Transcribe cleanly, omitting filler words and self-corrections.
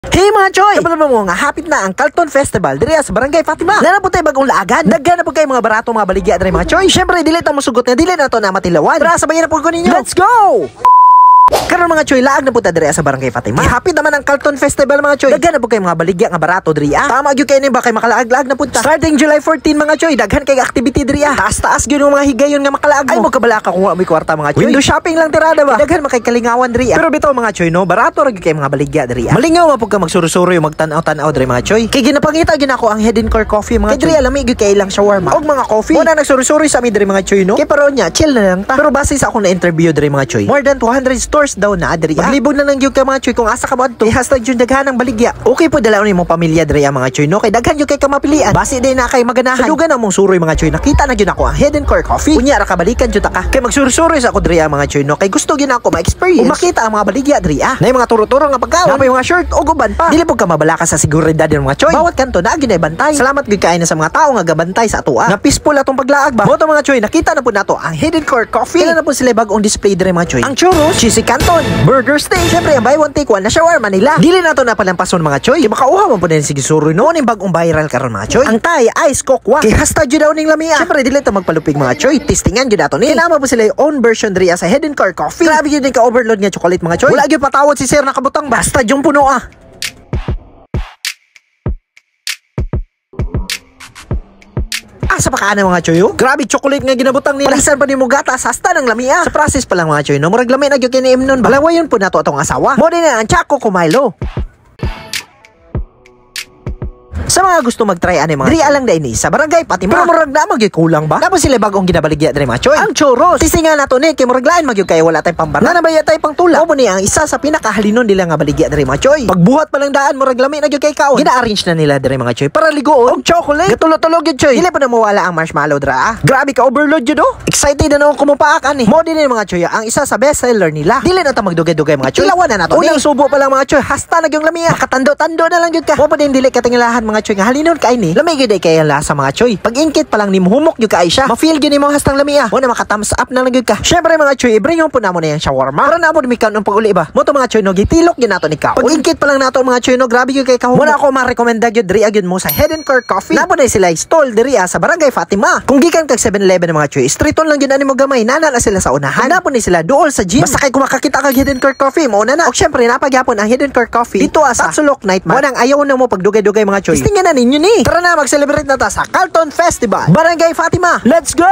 Hey mga choy! Kapag mo nga, hapit na ang Carlton Festival diri sa Barangay Fatima. Nana po tayo bagong laagan. Daghan na po kayo mga barato, mga baligya diri mga choy. Syempre, dili ta mo sugot na dili na to na matilawan. Tara, sabayan na po ko ninyo. Let's go! Karon mga choy, laag na po ta diri sa Barangay Fatima. Hapit naman ang Carlton Festival mga choy. Daghan na po kayo mga baligya nga barato diri. Tama gyud kayo ni ba kay makalaag-laag na punta. Starting July 14 mga choy, daghan kay activity diri. Taas-taas gyud mga higayon nga makalaag mo. Ay mo kabalaka kung wa may kwarta mga choy. Window shopping lang tirada ba. Daghan makay kalingawan diri. Pero bitaw mga choy no, barato ra gyud kay mga baligya diri. Malingaw mapug ka magsuro-suro yung magtan-aw-tan-aw diri mga choy. Kay ginapangita gyud ako ang Head and Core Coffee mga choy. Kay diri alami gyud kay ilang shawarma og mga coffee. Una nagsuro-suro sa mi diri mga choy no. Kay pero nya chill na lang ta. Pero base sa ako na interview diri mga choy, more than 200 stores daw na diri. Maglibog na lang gyud ka mga choy kung asa ka mo adto. Hashtag yung daghan ng baligya. Okay po dala ni mong pamilya diri mga choy no. Kay daghan gyud kay ka mapilian. Base din na kay maganahan. Sa dugan na mong suroy mga choy. Nakita na gyud ako ang Head and Core Coffee. Unya ra ka balikan gyud ta ka. Kay magsuro-suro sa ako diri mga choy no. Kay gusto gyud ako ma-experience. Kung makita ang mga baligya diri Nay mga turo-turo nga pagkaon. Napay mga shirt o guban pa. Dili po ka mabalaka sa seguridad ng mga choy. Bawat kanto na gyud bantay. Salamat gyud kay na sa mga tao nga gabantay sa atoa. Na peaceful atong paglaag ba. Moto mga choy, nakita na po nato ang Head and Core Coffee. Kailan na po sila bagong display diri mga choy. Ang churros, cheesy canton, burger steak, syempre ang buy one take one na shawarma nila. Dili na to na palampason mga choy. Kaya makauha mo po din sige suroy no ning bagong viral karon mga choy. Ang Thai ice kokwa. Kay hashtag gyud daw ning lamia. Syempre dili to magpalupig mga choy. Testingan gyud ato ni. Kinama po sila yung own version diri sa Head and Core Coffee. Grabe gyud ka overload nga chocolate mga choy. Wala gyud patawad si sir nakabutang basta yung puno Asa pa kaana mga choy? Grabe chocolate nga ginabutang nila. Palisan pa ni mo gatas hasta ng lamia. Sa process pa lang mga choy, no murag lami na gyud kini imnon. Balawayon po nato atong asawa. Mo din ang Choco Kumailo. Sa mga gusto mag-try ani mga diri alang daini sa Barangay Fatima. Pero murag na magykulang ba? Tapos sila bagong ginabaligya diri mga choy. Ang churros. Tisinga nato ni kay murag lain magyud kay wala tay pambara. Na nabaya tay pang tula. Mo ni ang isa sa pinakahalinon nila nga baligya diri mga choy. Pagbuhat pa lang daan murag lami na gyud kay kaon. Gina-arrange na nila diri mga choy para ligoon og chocolate. Gatulo-tulo gyud choy. Dili pa na mawala ang marshmallow dra. Grabe ka overload gyud Excited na ako kumupaak ani. Mo din ni mga choy ang isa sa best seller nila. Dili na ta magdugay-dugay mga choy. Ilawan na nato. Unang subo pa lang mga choy. Hasta na gyud lamia. Katando-tando na lang gyud ka. Mo pa din dili katingilahan mga choy nga halinon kay ni lamay gyud kay lasa mga choy. Pag inkit pa lang nimo humok gyud kay siya. Ma-feel gyud nimo hastang lamia. Mo na maka-thumbs up na lang gyud ka. Syempre mga choy, i-bring po namo na yang shawarma. Para namo mi kaon pag-uli ba. Mo to mga choy no gitilok gyud nato ni ka. Pag inkit pa lang nato mga choy no grabe gyud kay ka. Mo na ako ma-recommend gyud diri gyud mo sa Head and Core Coffee. Namo na sila stall diri sa Barangay Fatima. Kung gikan kag 7-Eleven mga choy, straight on lang gyud ani mo gamay. Nana na sila sa unahan. Namo ni sila duol sa gym. Basta kay kung makakita kag Head and Core Coffee mo na. Og syempre napagyapon ang Head and Core Coffee dito sa Sulok Night man. Mo nang ayaw na mo pagdugay-dugay mga choy. Istingan na ninyo ni. Tara na mag-celebrate na ta sa Carlton Festival, Barangay Fatima. Let's go!